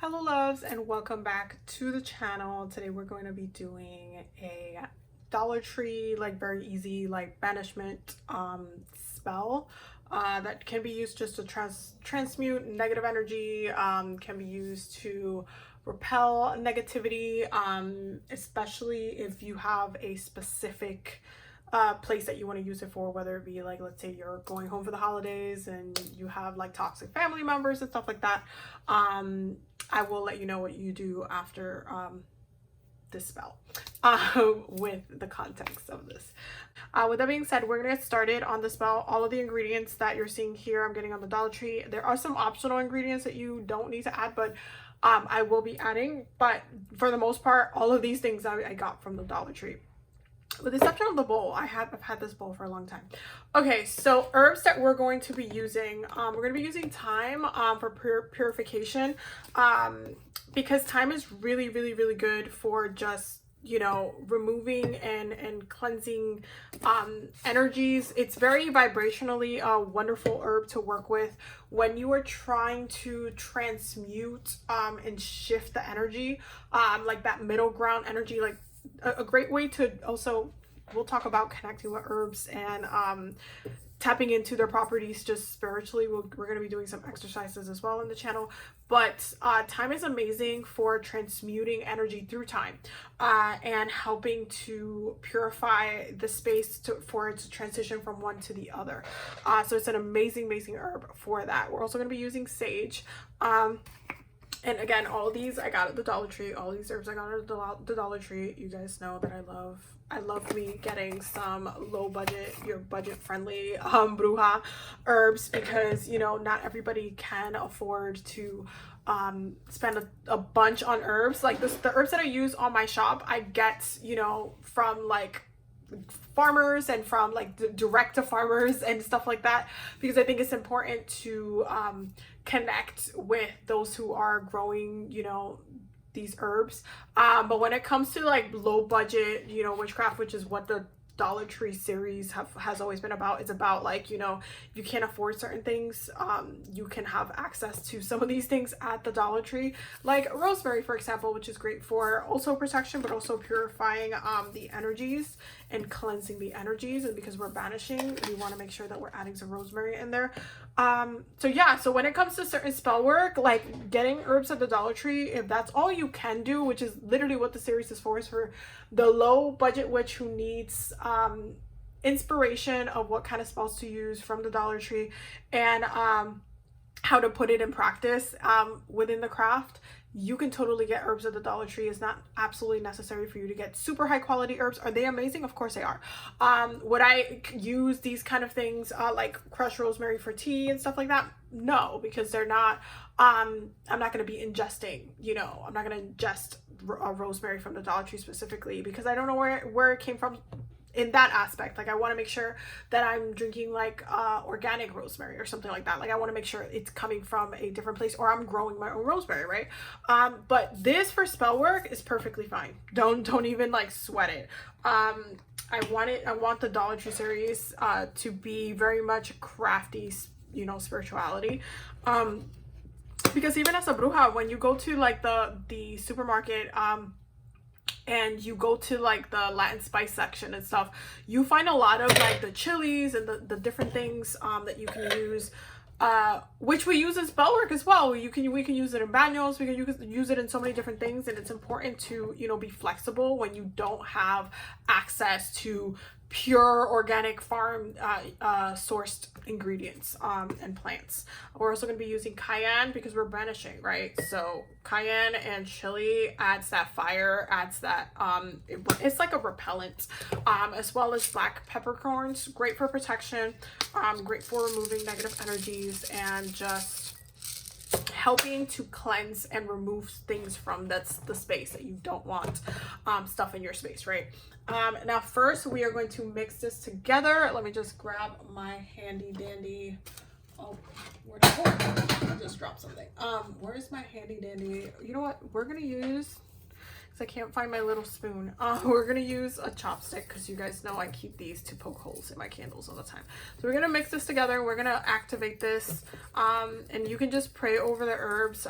Hello loves, and welcome back to the channel. Today we're going to be doing a Dollar Tree, like very easy, like banishment spell that can be used just to transmute negative energy, can be used to repel negativity, especially if you have a specific place that you want to use it for, whether it be like, let's say you're going home for the holidays and you have like toxic family members and stuff like that. I will let you know what you do after this spell with the context of this. With that being said, we're gonna get started on the spell. All of the ingredients that you're seeing here I'm getting on the Dollar Tree. There are some optional ingredients that you don't need to add, but I will be adding. But for the most part, all of these things I got from the Dollar Tree, with the exception of the bowl. I've had this bowl for a long time. Okay, so herbs that we're going to be using, we're going to be using thyme for purification, because thyme is really good for just, you know, removing and cleansing energies. It's very vibrationally a wonderful herb to work with when you are trying to transmute and shift the energy, like that middle ground energy. Like a great way to also, we'll talk about connecting with herbs and tapping into their properties just spiritually. We're going to be doing some exercises as well in the channel, but thyme is amazing for transmuting energy through time and helping to purify the space for it to transition from one to the other. So it's an amazing herb for that. We're also going to be using sage. And again, all these I got at the Dollar Tree. All these herbs I got at the Dollar Tree. You guys know that I love me getting some low budget, your budget friendly bruja herbs, because, you know, not everybody can afford to spend a bunch on herbs. Like this, the herbs that I use on my shop, I get, you know, from like farmers and from like direct to farmers and stuff like that, because I think it's important to connect with those who are growing, you know, these herbs. But when it comes to like low budget, you know, witchcraft, which is what the Dollar Tree series has always been about, it's about like, you know, if you can't afford certain things, you can have access to some of these things at the Dollar Tree, like rosemary, for example, which is great for also protection, but also purifying the energies and cleansing the energies. And because we're banishing, we want to make sure that we're adding some rosemary in there. So yeah, so when it comes to certain spell work, like getting herbs at the Dollar Tree, if that's all you can do, which is literally what the series is for the low budget witch who needs inspiration of what kind of spells to use from the Dollar Tree and how to put it in practice within the craft, you can totally get herbs at the Dollar Tree. It's not absolutely necessary for you to get super high quality herbs. Are they amazing? Of course they are. Would I use these kind of things like crushed rosemary for tea and stuff like that? No, because they're not, I'm not going to be ingesting, you know, I'm not going to ingest rosemary from the Dollar Tree specifically, because I don't know where it came from in that aspect. Like I want to make sure that I'm drinking like organic rosemary or something like that. Like I want to make sure it's coming from a different place, or I'm growing my own rosemary, right? But this for spell work is perfectly fine. Don't even like sweat it. I want the Dollar Tree series to be very much crafty, you know, spirituality. Because even as a bruja, when you go to like the supermarket, and you go to like the Latin spice section and stuff, you find a lot of like the chilies and the different things that you can use, which we use in spell work as well. We can use it in banos, we can use it in so many different things. And it's important to, you know, be flexible when you don't have access to pure organic farm sourced ingredients and plants. We're also going to be using cayenne because we're banishing, right? So cayenne and chili adds that fire, adds that it's like a repellent, as well as black peppercorns, great for protection, great for removing negative energies and just helping to cleanse and remove things from the space that you don't want stuff in your space, right? Now first we are going to mix this together. Let me just grab my handy dandy, oh, I just dropped something. Where's my handy dandy? You know what, we're gonna use, because I can't find my little spoon. We're gonna use a chopstick because you guys know I keep these to poke holes in my candles all the time. So we're gonna mix this together. We're gonna activate this, and you can just pray over the herbs.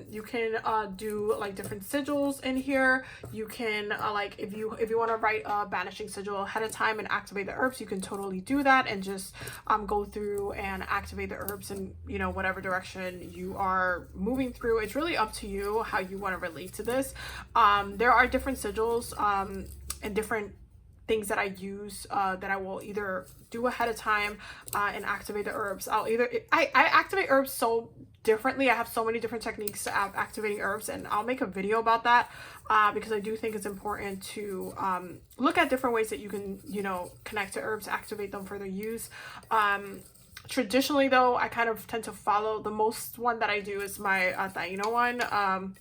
You can do like different sigils in here. You can like if you want to write a banishing sigil ahead of time and activate the herbs, you can totally do that and just go through and activate the herbs in, you know, whatever direction you are moving through. It's really up to you how you want to relate to this. There are different sigils and different things that I use that I will either do ahead of time and activate the herbs. I activate herbs so differently. I have so many different techniques to activating herbs, and I'll make a video about that because I do think it's important to look at different ways that you can, you know, connect to herbs, activate them for their use. Traditionally though, I kind of tend to follow the most one that I do is my Taino one.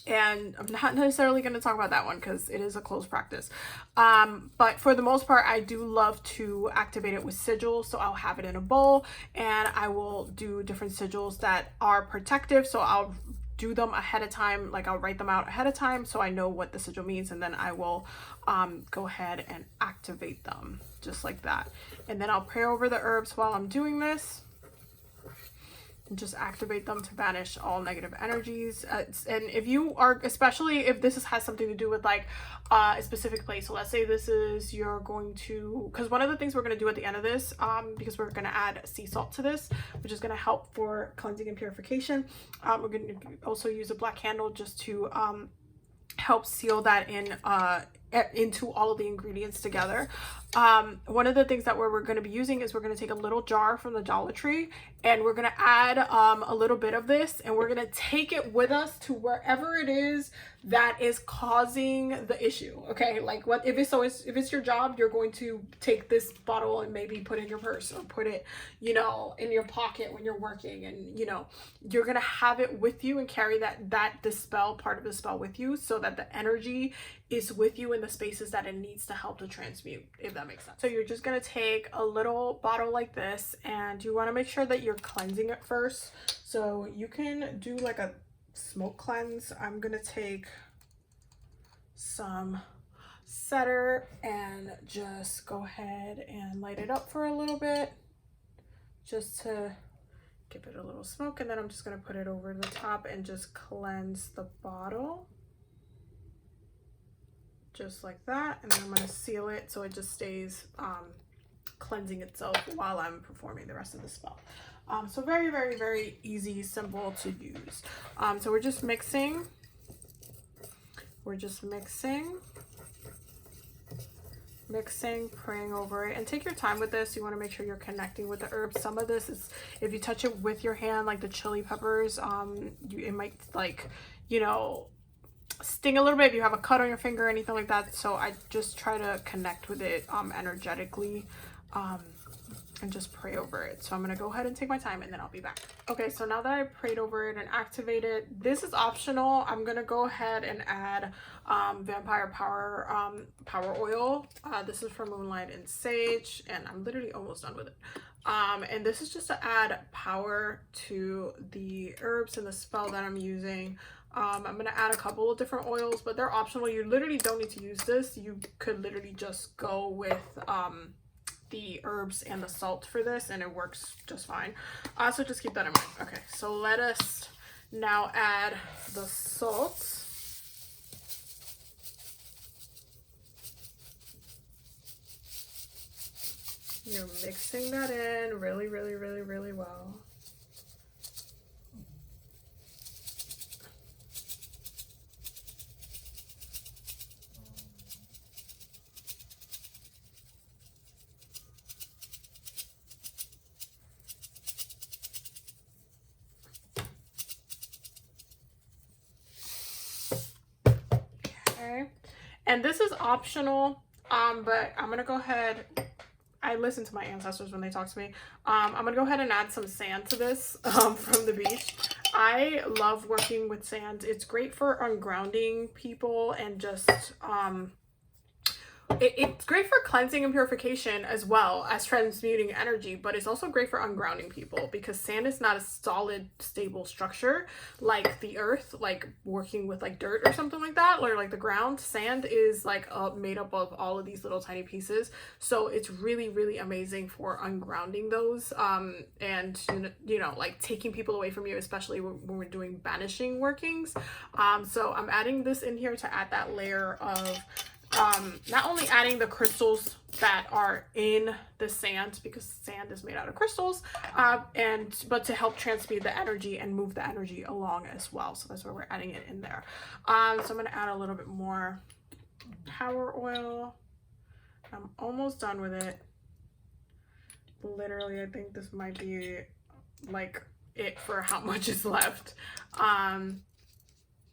And I'm not necessarily going to talk about that one because it is a close practice. But for the most part, I do love to activate it with sigils. So I'll have it in a bowl and I will do different sigils that are protective. So I'll do them ahead of time. Like I'll write them out ahead of time so I know what the sigil means, and then I will go ahead and activate them just like that. And then I'll pray over the herbs while I'm doing this. And just activate them to banish all negative energies. And if you are, especially if this has something to do with like a specific place, so let's say this is, you're going to, because one of the things we're going to do at the end of this, because we're going to add sea salt to this, which is going to help for cleansing and purification. We're going to also use a black candle just to help seal that in into all of the ingredients together. One of the things that we're going to be using is we're going to take a little jar from the Dollar Tree and we're going to add a little bit of this, and we're going to take it with us to wherever it is that is causing the issue. Okay, like what if it's your job, you're going to take this bottle and maybe put it in your purse or put it, you know, in your pocket when you're working, and you know you're going to have it with you and carry that dispel part of the spell with you, so that the energy is with you in the spaces that it needs to help to transmute, if that makes sense. So you're just going to take a little bottle like this, and you want to make sure that you're cleansing it first. So you can do like a smoke cleanse. I'm going to take some cedar and just go ahead and light it up for a little bit just to give it a little smoke, and then I'm just going to put it over the top and just cleanse the bottle. Just like that, and then I'm going to seal it so it just stays cleansing itself while I'm performing the rest of the spell. So very, very, very easy, simple to use. So we're just mixing. We're just mixing, praying over it, and take your time with this. You want to make sure you're connecting with the herbs. Some of this is, if you touch it with your hand, like the chili peppers, it might, like, you know, sting a little bit if you have a cut on your finger or anything like that. So I just try to connect with it energetically and just pray over it. So I'm gonna go ahead and take my time and then I'll be back. Okay, so now that I prayed over it and activated, this is optional. I'm gonna go ahead and add vampire power oil. This is from Moonlight and Sage, and I'm literally almost done with it. And this is just to add power to the herbs and the spell that I'm using. I'm going to add a couple of different oils, but they're optional. You literally don't need to use this. You could literally just go with the herbs and the salt for this, and it works just fine. So just keep that in mind. Okay, so let us now add the salt. You're mixing that in really, really, really, really well. And this is optional, but I'm gonna go ahead, I listen to my ancestors when they talk to me. I'm gonna go ahead and add some sand to this from the beach. I love working with sand. It's great for ungrounding people and just it's great for cleansing and purification as well as transmuting energy, but it's also great for ungrounding people because sand is not a solid, stable structure like the earth, like working with like dirt or something like that, or like the ground. Sand is like made up of all of these little tiny pieces. So it's really, really amazing for ungrounding those and, you know, like taking people away from you, especially when we're doing banishing workings. So I'm adding this in here to add that layer of not only adding the crystals that are in the sand, because sand is made out of crystals, but to help transmute the energy and move the energy along as well. So that's why we're adding it in there. So I'm going to add a little bit more power oil. I'm almost done with it. Literally, I think this might be like it for how much is left.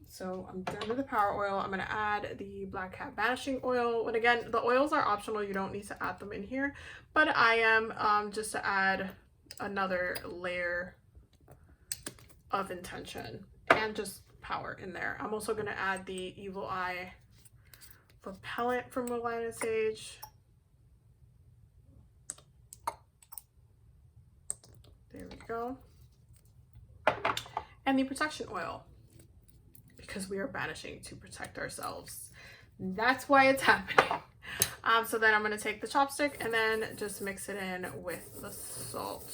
So I'm done with the power oil. I'm going to add the Black Cat Banishing Oil. And again, the oils are optional. You don't need to add them in here. But I am just to add another layer of intention and just power in there. I'm also going to add the Evil Eye Repellent from Reliant Sage. There we go. And the Protection Oil, because we are banishing to protect ourselves. That's why it's happening. So then I'm going to take the chopstick and then just mix it in with the salt.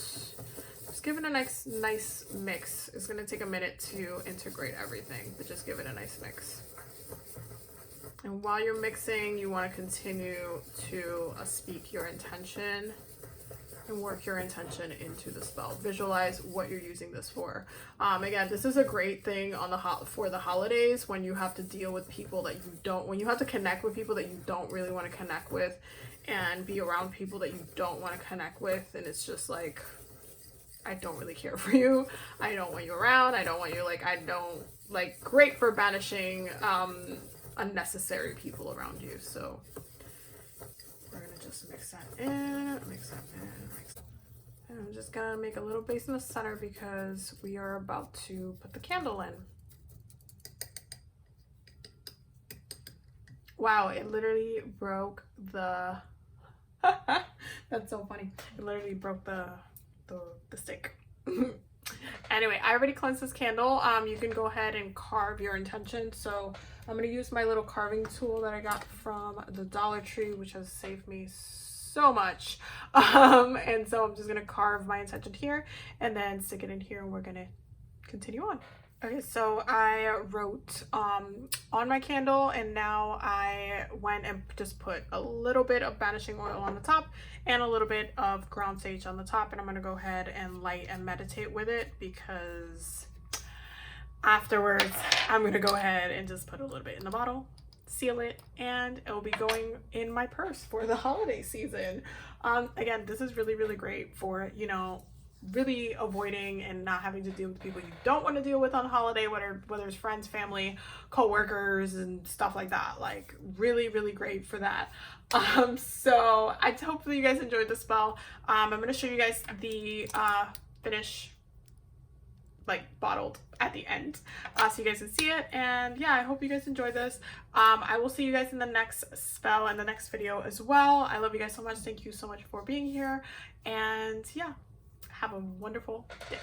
Just give it a nice mix. It's going to take a minute to integrate everything, but just give it a nice mix. And while you're mixing, you want to continue to speak your intention and work your intention into the spell. Visualize what you're using this for. Again, this is a great thing on for the holidays, when you have to deal with people that when you have to connect with people that you don't really want to connect with, and be around people that you don't want to connect with, and it's just like, I don't really care for you. I don't want you around. I don't want you, like, I don't, like, great for banishing unnecessary people around you. So we're gonna just mix that in, mix that in. And I'm just gonna make a little base in the center because we are about to put the candle in. Wow, it literally broke the that's so funny. It literally broke the stick. Anyway, I already cleansed this candle. You can go ahead and carve your intention. So I'm gonna use my little carving tool that I got from the Dollar Tree, which has saved me so much. And so I'm just gonna carve my intention here and then stick it in here, and we're gonna continue on. Okay, so I wrote on my candle, and now I went and just put a little bit of banishing oil on the top and a little bit of ground sage on the top, and I'm gonna go ahead and light and meditate with it, because afterwards I'm gonna go ahead and just put a little bit in the bottle, seal it, and it will be going in my purse for the holiday season. Again, this is really, really great for, you know, really avoiding and not having to deal with people you don't want to deal with on holiday, whether it's friends, family, co-workers, and stuff like that. Like, really, really great for that. So hopefully you guys enjoyed the spell. I'm going to show you guys the finish, like, bottled at the end, so you guys can see it. And yeah, I hope you guys enjoyed this. I will see you guys in the next spell and the next video as well. I love you guys so much. Thank you so much for being here, and yeah, have a wonderful day.